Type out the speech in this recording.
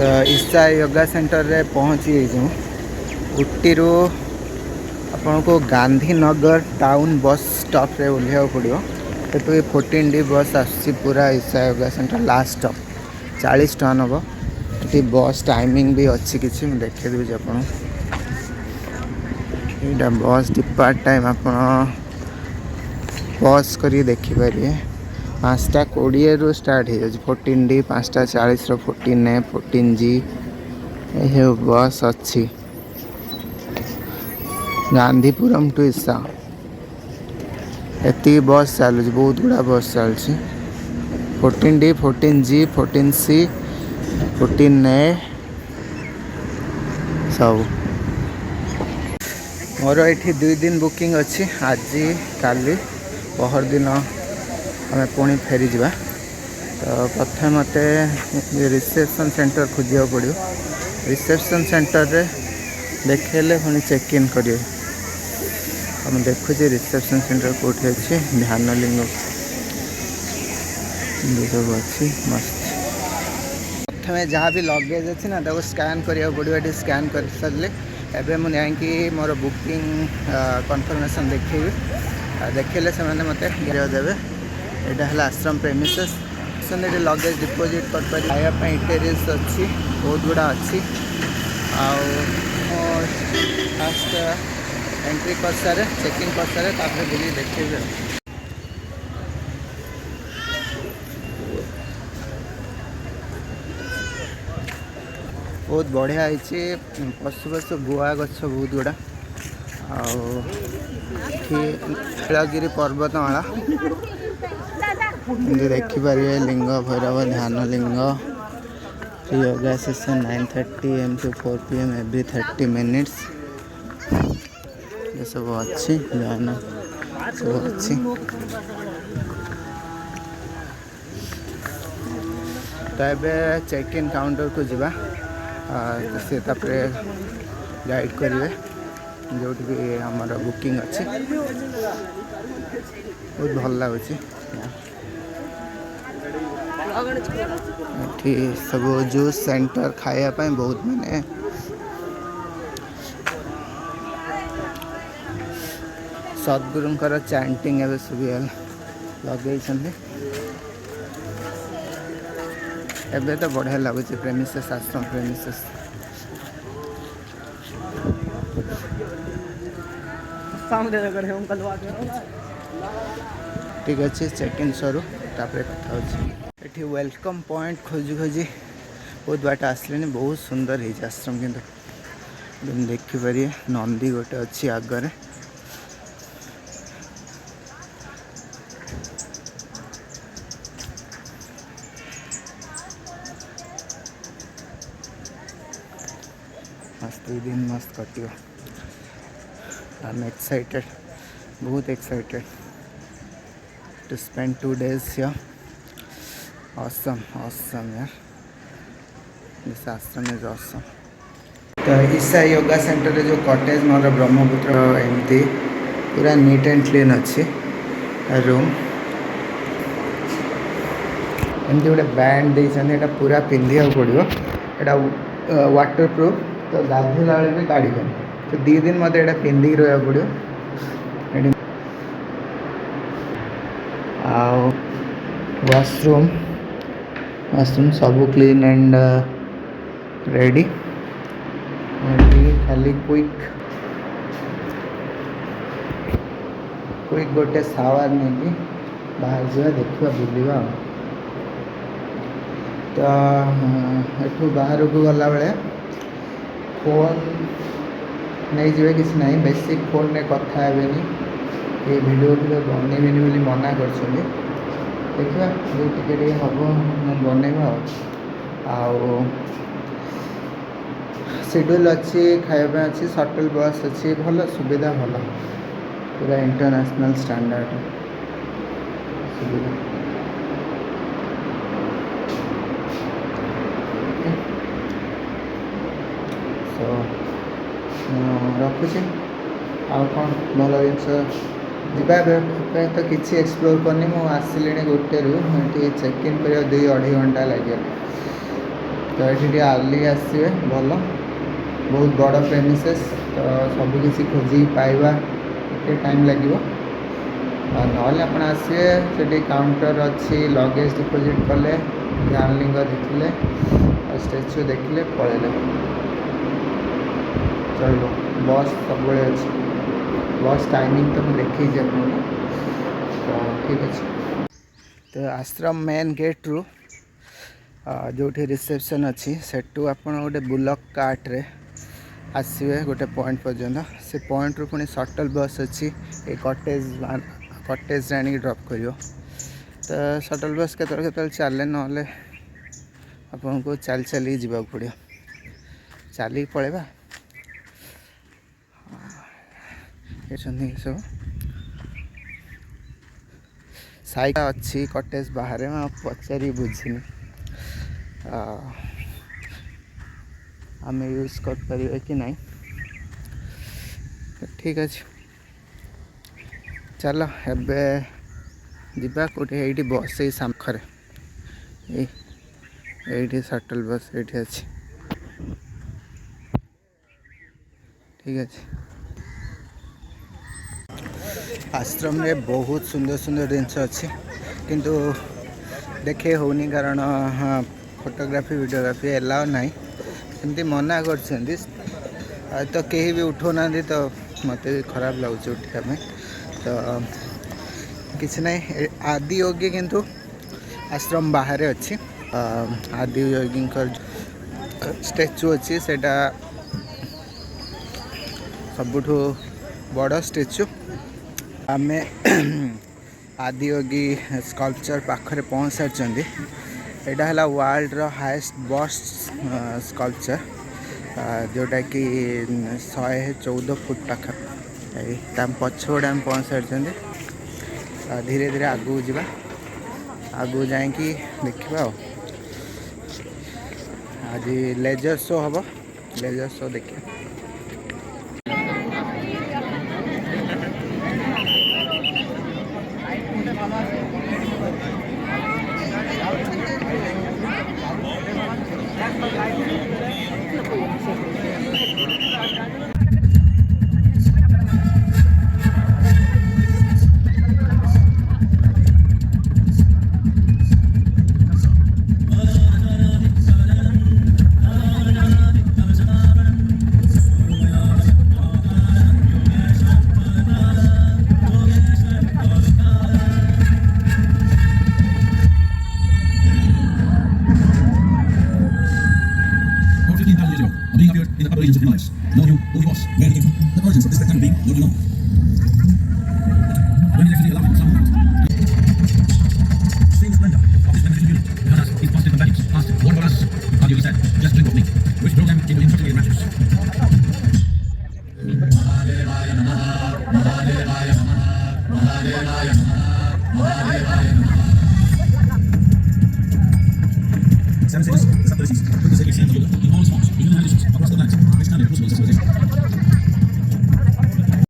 तो ईसा योगा सेंटर रे पहुँची गई। उटी रू आपन को गांधीनगर टाउन बस स्टॉप रे ओह्लैया पड़ो। तो ये 14D बस आसी पूरा ईसा योगा सेंटर लास्ट स्टॉप 40 टका नब। ये बस टाइमिंग भी अच्छी किसी देखे दूसरी आपन यहाँ बस डिपार्ट टाइम आप पॉज करी देखिपारे 5:20 रू स्टार्ट हो 14D 5:40 14A 14G ये बस अच्छी गांधीपुरम टू ईसा एति बस चलुच बहुत गुड़ा बस चलची 14D 14G 14C 14A सब मोर ये 2 दिन बुकिंग अच्छी आज काली पहर दिन आम पुणी फेरी जा। तो प्रथम मत रिसेप्शन सेंटर खोजा पड़ो। रिसेप्शन सेंटर रे देखेले पुणी चेक इन करेंगे। हम देखुचे रिसेप्शन सेंटर कौटी अच्छे ध्यान लिंग सब अच्छी मस्त। प्रथम जहाँ भी लगेज अच्छी ना स्कैन करा पड़ो। ये स्कैन कर सारे एवं मुझे मोर बुकिंग कन्फर्मेशन देखी देखले से मत देवे। यहाँ है आश्रम प्रेमिसेस लगेज डिपोजिट कर खायापी टेरिस अच्छी बहुत गुड़ा अच्छी। फास्ट एंट्री कर सारे चेकिंग कर सारे बुली देखे। बहुत बढ़िया है पशु पशु गुआ गछ बहुत गुड़ा नीलगिरी पर्वतमाला देखिपारे लिंग भैरव ध्यान लिंग। Yoga session 9:30 AM to 4 PM every 30 minutes ये सब अच्छी ध्यान सब अच्छी। तो ये चेक इन काउंटर को जीवा से गाइड करेंगे जो भी हमारा बुकिंग अच्छी बहुत भल लगुच। सब जूस सेंटर खायापी बहुत माने सद्गुरुंकर चैंटिंग एवं सब लगे एबे तो बढ़िया लगुच प्रेमिसेस आश्रम प्रेमिसेस। ठीक अच्छे चेक इन सरू तापर कथा ये वेलकम पॉइंट खोजी खोजी बहुत बाट आसले बहुत सुंदर है आश्रम किंतु देखिपारे नंदी गोटे अच्छी आगे मस्त दिन मस्त कटियो। आई एम एक्साइटेड बहुत excited to spend 2 days here. Awesome यार दिस आश्रम इज awesome. तो ईसा योगा सेंटर रे जो कॉटेज मोर ब्रह्मपुत्र एमती पूरा नीट एंड क्लीन अच्छी रूम एमती गोटे बैंड देते पूरा पिंधा पड़ो। यहाँ वाटर प्रूफ तो गाधेला भी काढ़ तो 2 दिन मत ये पिंधिक रहा पड़ो। वाशरूम सब क्लीन एंड रेडी खाली क्विक गोटे सावर नहीं बाहर जा देखा बुलवा। तो यू बाहर को गला बेले फोन नहीं जी किसी ना बेसिक फोन में कथा हे ये वीडियो बनइबेनि बोली मना कर देखा जो टे हम बनइबा शेड्यूल अच्छी खाया अच्छी शटल बस अच्छी भल सुविधा भल पूरा इंटरनेशनल स्टैंडर्ड सुविधा। सो रखुचे आउ कौन भल जिन तो किसी एक्सप्लोर करनी मुझे आसिले 1 रू चेक इन कर 2-2.5 घंटा लगे। तो ये आर्ली आसवे भल बहुत बड़ प्रेमिसेस तो सबकि खोजी पाइबा टे टाइम लगे ना आप आसवे से काउंटर अच्छी लगेज डिपोजिट कले ध्यानलिंग देखिले स्टेच्यू देखिले पलैले चलो बस सब अच्छे बस टाइमिंग तो मुझे देखी आपको तो ठीक अच्छे तो आश्रम मेन गेट रू जो रिसेप्शन अच्छी सेठू आप गोटे बुलक कार्ट रे आसवे गोटे पॉइंट पर्यंत से पॉइंट रू पुणी शटल बस अच्छी ये कटेज आनी ड्रॉप कर तो शटल बस के चले ना आपन को चल चली जावाक पड़ो चलिए पलैबा सब साइकिल अच्छी कटेज बाहर मैं पचारि बुझीनी आम यूज कर कि नहीं ठीक अच्छे चलो एबे जीवा कोटे ये बस ये सामखरे ये शटल बस ये अच्छी ठीक अच्छे आश्रम में बहुत सुंदर सुंदर जिनस अच्छी किंतु देखे होनी कारण हाँ फोटोग्राफी वीडियोग्राफी एलाउ ना एमती मना कर तो कहीं भी उठो ना तो मत भी खराब लगुच उठा तो किसी ना आदियोगी किंतु आश्रम बाहर अच्छी आदियोगी स्टैचू अच्छी सेटा सबुठु बड़ स्टैचू आम आदियोगी स्कल्पचर पाखरे पहुँच सारी यहाँ है वर्ल्ड हाईएस्ट बस्ट स्कल्पचर जोटा कि 114 फुट पाखा पछपड़े आम पहुँच सारी धीरे धीरे आगू जा आगू जा देखा आज लेजर शो हम लेजर शो देखिए Know who he was, where he came from, the origins of this spectacular being, what do you know? When he actually allowed some same splendor of this beneficial unit, because us, his positive companions, asked, what about us? Adiyogi said, just drink of me, which drove them into intoxicated raptures. Seven sages, the Saptarisis, took the sacred seal of yoga in all its forms, in human traditions, across the lands, which can be crucible civilization.